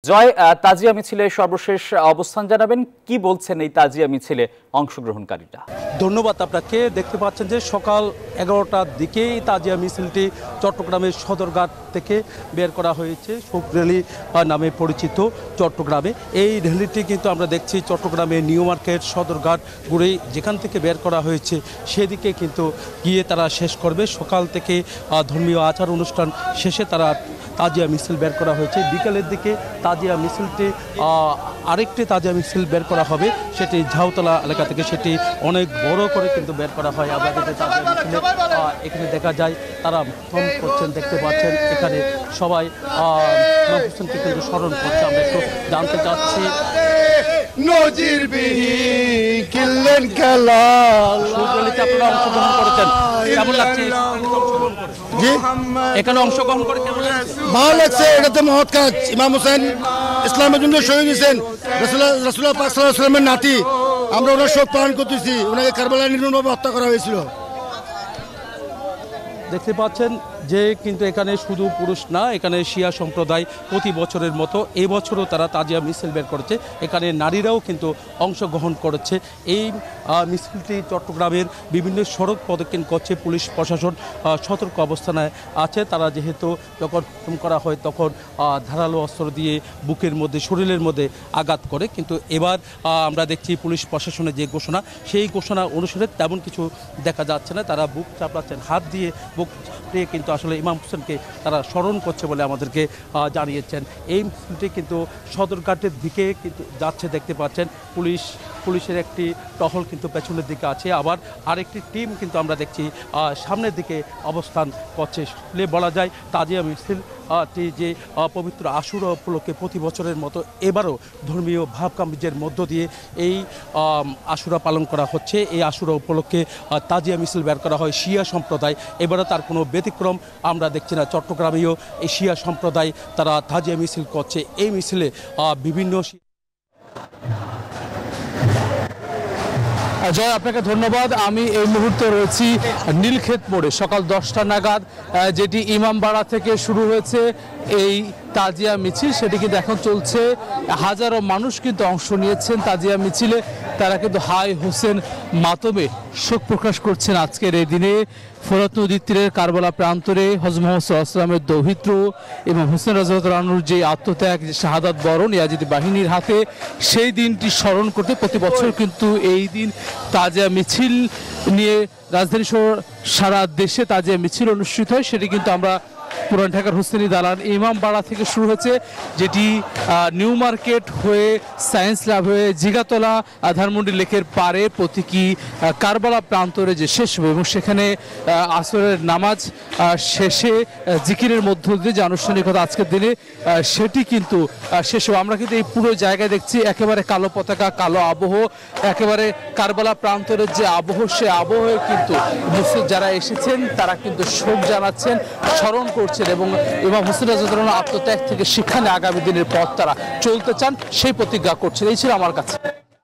জয়, তাজিয়া মিছিলে সর্বশেষ অবস্থান জানাবেন, কি বলছেন এই তাজিয়া মিছিলে অংশগ্রহণকারীরা? ধন্যবাদ আপনাকে। দেখতে পাচ্ছেন যে সকাল 11টার দিকেই তাজিয়া মিছিলটি চট্টগ্রামের সদরঘাট থেকে বের করা হয়েছে। শোক র্যালি নামে পরিচিত চট্টগ্রামে এই র্যালিটি কিন্তু আমরা দেখছি চট্টগ্রামের নিউ মার্কেট, সদরঘাট ঘুরে যেখান থেকে বের করা হয়েছে সেদিকে কিন্তু গিয়ে তারা শেষ করবে। সকাল থেকে ধর্মীয় আচার অনুষ্ঠান শেষে তারা তাজিয়া মিছিল বের করা হয়েছে। বিকালের দিকে তাজিয়া মিছিলটি আরেকটি তাজিয়া মিছিল বের করা হবে, সেটি ঝাউতলা এলাকা থেকে, সেটি অনেক বড় করে কিন্তু বের করা হয়। আমাদের যে তাজিয়া মিছিলে এখানে দেখা যায় তারা ফোন করছেন, দেখতে পাচ্ছেন এখানে সবাই ইমাম হোসেনকে কিন্তু স্মরণ করছে। আমরা একটু জানতে চাচ্ছি আপনারা অংশগ্রহণ করেছেন, কেমন লাগছে? এখানে অংশগ্রহণ করে কেমন লাগছে? ভালো লাগছে। এটা তো মহৎ কাজ। ইমাম হোসেন ইসলামের জন্য শহীদ হয়েছেন, রাসূলুল্লাহ পাক সাল্লাল্লাহু আলাইহি ওয়াসাল্লামের নাতি। আমরা ওনার শোক পালন করতেছি। ওনাকে কারবালায় নির্মমভাবে হত্যা করা হয়েছিল। দেখতে পাচ্ছেন যে কিন্তু এখানে শুধু পুরুষ না, এখানে শিয়া সম্প্রদায় প্রতি বছরের মতো এবছরও তারা তাজিয়া মিছিল বের করেছে। এখানে নারীরাও কিন্তু অংশগ্রহণ করেছে। এই মিছিলটি চট্টগ্রামের বিভিন্ন সড়ক প্রদক্ষিণ করছে। পুলিশ প্রশাসন সতর্ক অবস্থানে আছে। তারা যেহেতু যখন ফোন করা হয় তখন ধারালো অস্ত্র দিয়ে বুকের মধ্যে, শরীরের মধ্যে আঘাত করে। কিন্তু এবার আমরা দেখছি পুলিশ প্রশাসনের যে ঘোষণা, সেই ঘোষণা অনুসারে তেমন কিছু দেখা যাচ্ছে না। তারা বুক চাপড়াচ্ছেন, হাত দিয়ে বুক চাপড়িয়ে কিন্তু আসলে ইমাম হোসেনকে তারা স্মরণ করছে বলে আমাদেরকে জানিয়েছেন। এই মিছিলটি কিন্তু সদরঘাটের দিকে কিন্তু যাচ্ছে, দেখতে পাচ্ছেন। পুলিশের একটি টহল কিন্তু পেছনের দিকে আছে, আবার আরেকটি টিম কিন্তু আমরা দেখছি সামনের দিকে অবস্থান করছে। বলা যায় তাজিয়া মিছিলটি যে পবিত্র আশুরা উপলক্ষে প্রতি বছরের মতো এবারও ধর্মীয় ভাবগাম্ভীর্যের মধ্য দিয়ে এই আশুরা পালন করা হচ্ছে। এই আশুরা উপলক্ষে তাজিয়া মিছিল বের করা হয় শিয়া সম্প্রদায়। এবারও তার কোনো ব্যতিক্রম আমরা দেখছি না। চট্টগ্রামেও এই শিয়া সম্প্রদায় তারা তাজিয়া মিছিল করছে। এই মিছিলে বিভিন্ন জয়, আপনাকে ধন্যবাদ। আমি এই মুহূর্তে রয়েছি নীলক্ষেত মোড়ে। সকাল 10টা নাগাদ যেটি ইমামবাড়া থেকে শুরু হয়েছে এই তাজিয়া মিছিল, সেটি কিন্তু এখন চলছে। হাজারো মানুষ কিন্তু অংশ নিয়েছেন তাজিয়া মিছিলে। তারা কিন্তু হাই হোসেন মাতমে শোক প্রকাশ করছেন আজকের এই দিনে। ফোরাত নদীর তীরের কারবালা প্রান্তরে হযরত মুহাম্মদ সাল্লাল্লাহু আলাইহি ওয়াসাল্লামের দৌহিত্র এবং হোসেন রাদিয়াল্লাহু আনহুর যে আত্মত্যাগ, যে শাহাদাত বরণ ইয়াজিদি বাহিনীর হাতে, সেই দিনটি স্মরণ করতে প্রতি বছর কিন্তু এই দিন তাজিয়া মিছিল নিয়ে রাজধানী সহ সারা দেশে তাজিয়া মিছিল অনুষ্ঠিত হয়। সেটি কিন্তু আমরা পুরান ঢাকার হোসেনি দালান ইমামবাড়া থেকে শুরু হয়েছে, যেটি নিউ মার্কেট হয়ে সায়েন্স ল্যাব হয়ে জিগাতলা ধানমন্ডি লেকের পারে প্রতীকী কারবালা প্রান্তরে যে শেষ হবে এবং সেখানে আসরের নামাজ শেষে জিকিরের মধ্য দিয়ে যে আনুষ্ঠানিকতা আজকের দিনে সেটি কিন্তু শেষ হবে। আমরা কিন্তু এই পুরো জায়গায় দেখছি একেবারে কালো পতাকা, কালো আবহ, একেবারে কারবালা প্রান্তরের যে আবহ, সে আবহে কিন্তু মুসলিম যারা এসেছেন তারা কিন্তু শোক জানাচ্ছেন, স্মরণ করছেন এবং ইমাম হোসেন রাদিয়াল্লাহু আনহু আত্মত্যাগ থেকে শিক্ষা নিয়ে আগামী দিনের পথ তারা চলতে চান, সেই প্রতিজ্ঞা করছেন। এই ছিল আমার কাছে।